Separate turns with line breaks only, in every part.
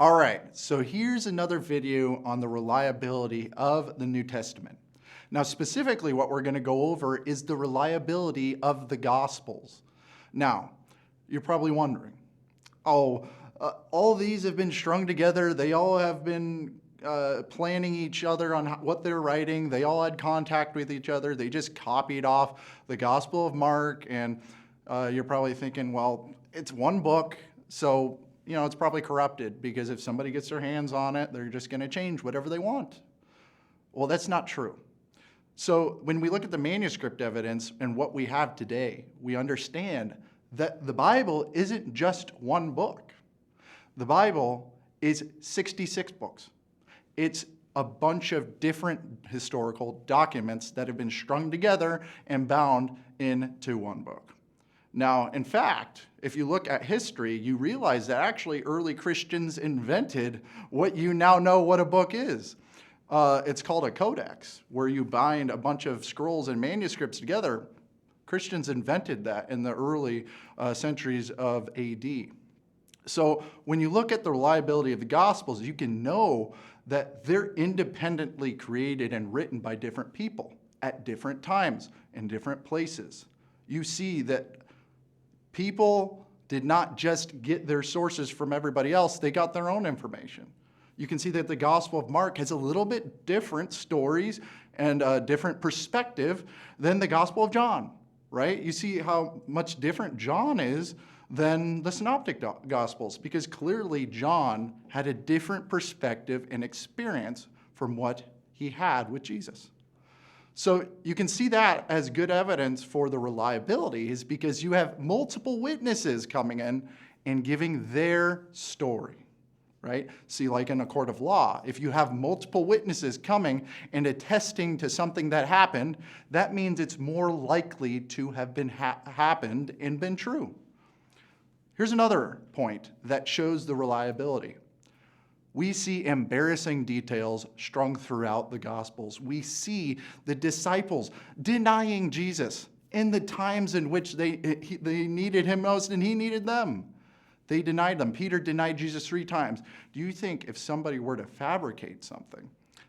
All right, so here's another video on the reliability of the New Testament. Now, specifically, what we're going to go over is the reliability of the Gospels. Now, you're probably wondering, all these have been strung together. They all have been planning each other on what they're writing. They all had contact with each other. They just copied off the Gospel of Mark, and you're probably thinking, well, it's one book, so it's probably corrupted, because if somebody gets their hands on it, they're just going to change whatever they want. Well, that's not true. So when we look at the manuscript evidence and what we have today, we understand that the Bible isn't just one book. The Bible is 66 books. It's a bunch of different historical documents that have been strung together and bound into one book. Now, in fact, if you look at history, you realize that actually early Christians invented what you now know what a book is. It's called a codex, where you bind a bunch of scrolls and manuscripts together. Christians invented that in the early centuries of AD. So when you look at the reliability of the Gospels, you can know that they're independently created and written by different people at different times in different places. You see that people did not just get their sources from everybody else, they got their own information. You can see that the Gospel of Mark has a little bit different stories and a different perspective than the Gospel of John, right? You see how much different John is than the Synoptic Gospels, because clearly John had a different perspective and experience from what he had with Jesus. So you can see that as good evidence for the reliability, is because you have multiple witnesses coming in and giving their story, right? See, like in a court of law, if you have multiple witnesses coming and attesting to something that happened, that means it's more likely to have been happened and been true. Here's another point that shows the reliability. We see embarrassing details strung throughout the Gospels. We see the disciples denying Jesus in the times in which they needed him most and he needed them. They denied them. Peter denied Jesus 3 times. Do you think if somebody were to fabricate something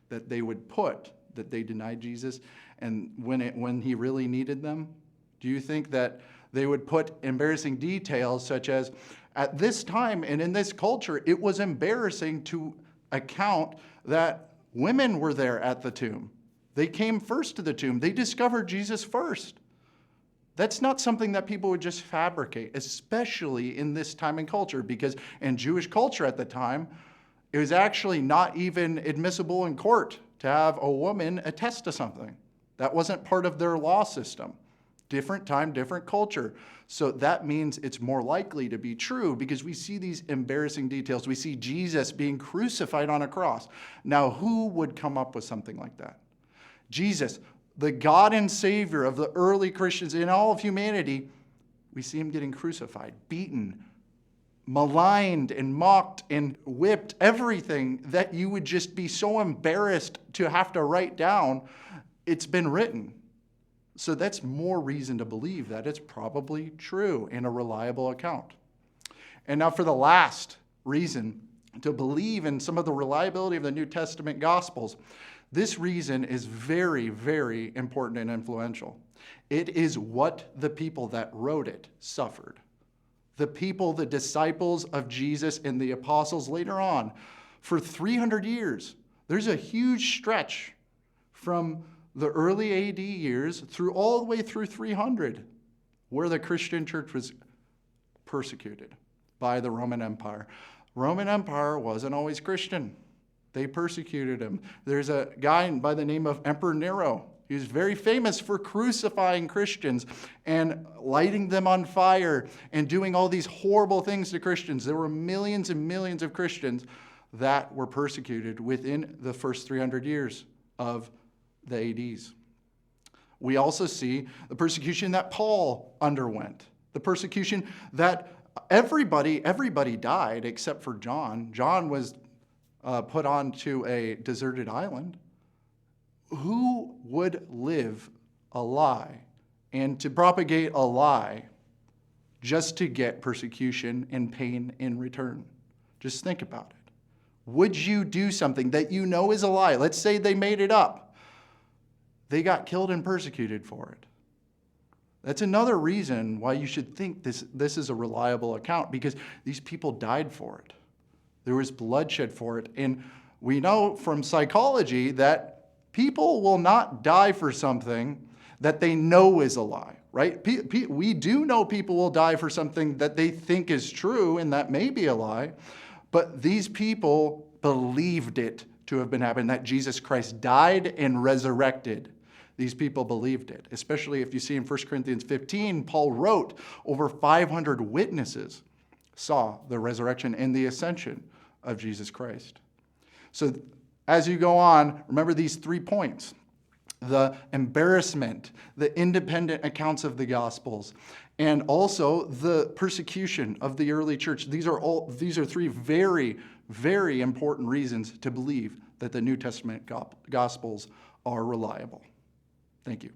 that they would put that they denied Jesus and when he really needed them? Do you think that they would put embarrassing details such as, at this time and in this culture, it was embarrassing to account that women were there at the tomb. They came first to the tomb. They discovered Jesus first. That's not something that people would just fabricate, especially in this time and culture, because in Jewish culture at the time, it was actually not even admissible in court to have a woman attest to something. That wasn't part of their law system. Different time, different culture. So that means it's more likely to be true, because we see these embarrassing details. We see Jesus being crucified on a cross. Now, who would come up with something like that? Jesus, the God and Savior of the early Christians in all of humanity, we see him getting crucified, beaten, maligned and mocked and whipped, everything that you would just be so embarrassed to have to write down. It's been written. So that's more reason to believe that it's probably true and a reliable account. And now for the last reason to believe in some of the reliability of the New Testament Gospels, this reason is very, very important and influential. It is what the people that wrote it suffered. The people, the disciples of Jesus and the apostles later on, for 300 years, there's a huge stretch from the early AD years through all the way through 300, where the Christian church was persecuted by the Roman Empire. Roman Empire wasn't always Christian. They persecuted him. There's a guy by the name of Emperor Nero. He was very famous for crucifying Christians and lighting them on fire and doing all these horrible things to Christians. There were millions and millions of Christians that were persecuted within the first 300 years of the ADs. We also see the persecution that Paul underwent, the persecution that everybody died except for John. John was put onto a deserted island. Who would live a lie and to propagate a lie just to get persecution and pain in return? Just think about it. Would you do something that you know is a lie? Let's say they made it up. They got killed and persecuted for it. That's another reason why you should think this is a reliable account, because these people died for it. There was bloodshed for it. And we know from psychology that people will not die for something that they know is a lie, right? We do know people will die for something that they think is true and that may be a lie, but these people believed it to have been happening, that Jesus Christ died and resurrected. These people believed it, especially if you see in 1 Corinthians 15, Paul wrote over 500 witnesses saw the resurrection and the ascension of Jesus Christ. So as you go on, remember these 3 points: the embarrassment, the independent accounts of the Gospels, and also the persecution of the early church. These are 3 very, very important reasons to believe that the New Testament Gospels are reliable. Thank you.